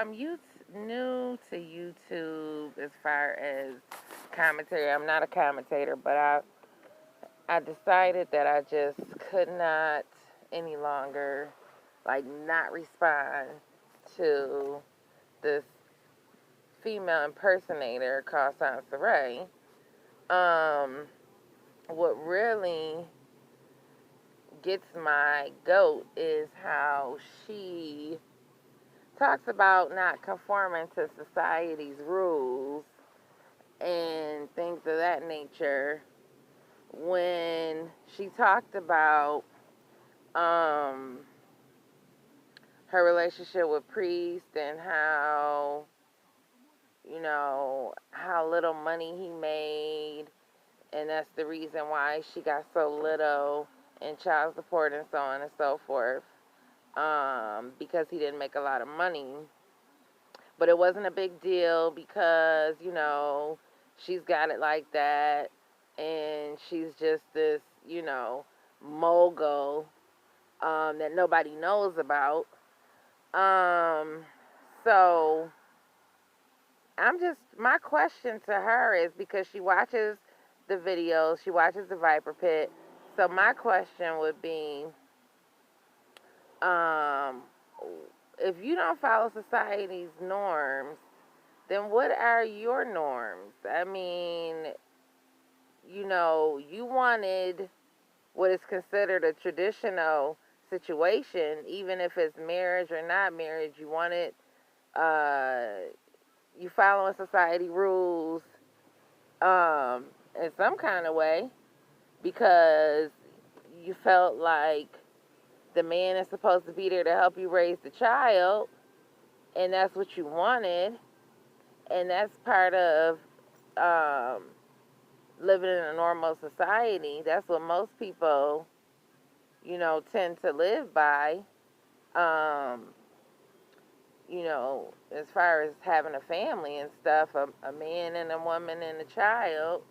I'm new to YouTube as far as commentary. I'm not a commentator, but I decided that I just could not any longer like not respond to this female impersonator called Soncerae. What really gets my goat is how she talks about not conforming to society's rules and things of that nature when she talked about um, her relationship with Priest and how, how little money he made, and that's the reason why she got so little in child support and so on and so forth, because he didn't make a lot of money. But it wasn't a big deal because, she's got it like that, and she's just this, mogul that nobody knows about. Um, so my question to her is, because she watches the videos, she watches the Viper Pit. So my question would be, um, if you don't follow society's norms, then what are your norms? I mean, you wanted what is considered a traditional situation, even if it's marriage or not marriage. You wanted, you following society rules, in some kind of way, because you felt like the man is supposed to be there to help you raise the child, and that's what you wanted, and that's part of um, living in a normal society. That's what most people, tend to live by. Um, as far as having a family and stuff, a man and a woman and a child.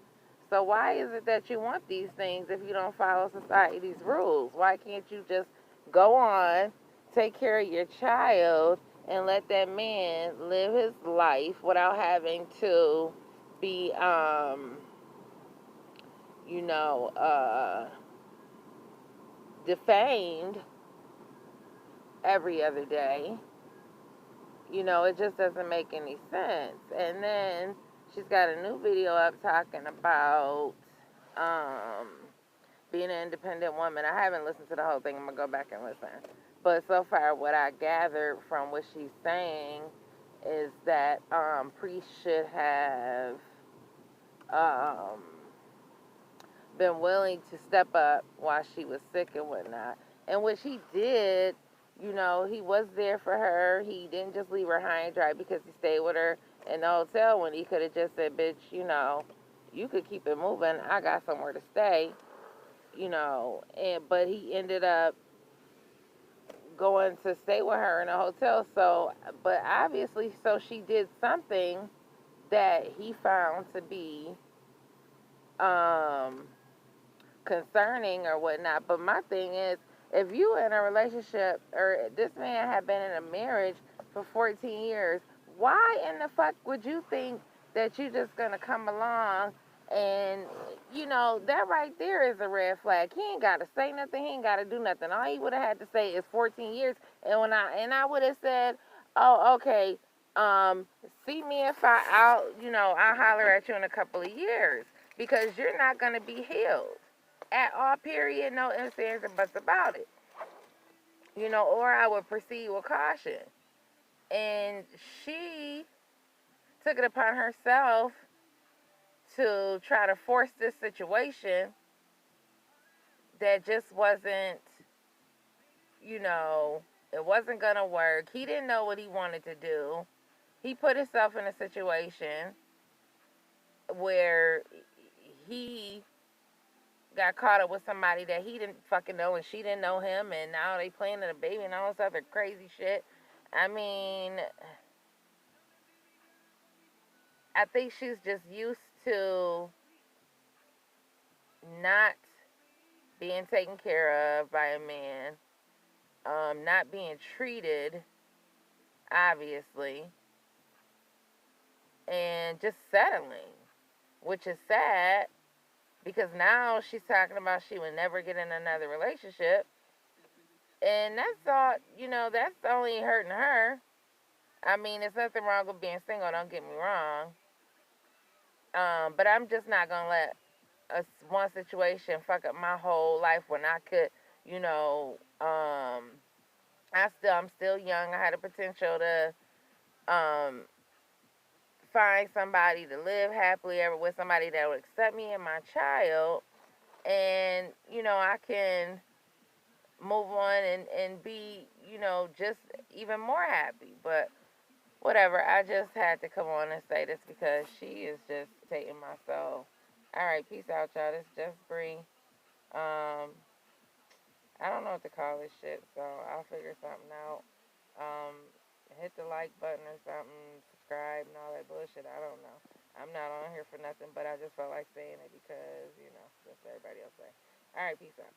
So why is it that you want these things if you don't follow society's rules? Why can't you just go on, take care of your child, and let that man live his life without having to be, you know, uh, defamed every other day? It just doesn't make any sense. And then she's got a new video up talking about um, being an independent woman. I haven't listened to the whole thing. I'm going to go back and listen. But so far, what I gathered from what she's saying is that Priest should have um, been willing to step up while she was sick and whatnot. And which he did. He was there for her. He didn't just leave her high and dry because he stayed with her in the hotel when he could have just said, bitch, you could keep it moving. I got somewhere to stay, but he ended up going to stay with her in a hotel. So, but obviously, so she did something that he found to be um, concerning or whatnot. But my thing is, if you in a relationship, or this man had been in a marriage for 14 years, why in the fuck would you think that you just gonna come along and, that right there is a red flag. He ain't gotta say nothing, he ain't gotta do nothing. All he would have had to say is 14 years, and I would have said, oh, okay, see me if I'll holler at you in a couple of years, because you're not gonna be healed at all, period, no ifs, ands, and buts about it. Or I would proceed with caution. And she took it upon herself to try to force this situation that just wasn't, it wasn't going to work. He didn't know what he wanted to do. He put himself in a situation where he got caught up with somebody that he didn't fucking know, and she didn't know him, and now they planning a baby and all this other crazy shit. I mean, I think she's just used to not being taken care of by a man, not being treated obviously, and just settling, which is sad because now she's talking about she would never get in another relationship. And that's all, that's only hurting her. I mean, there's nothing wrong with being single, don't get me wrong. But I'm just not going to let one situation fuck up my whole life when I could, you know, I'm still young. I had the potential to um, find somebody to live happily ever with, somebody that would accept me and my child. And, I can move on and be, just even more happy. But whatever, I just had to come on and say this because she is just taking my soul. All right, peace out, y'all. This is Just Bree. Um, I don't know what to call this shit, so I'll figure something out. Um, hit the like button or something, subscribe and all that bullshit. I don't know. I'm not on here for nothing, but I just felt like saying it because, that's what everybody else say. All right, peace out.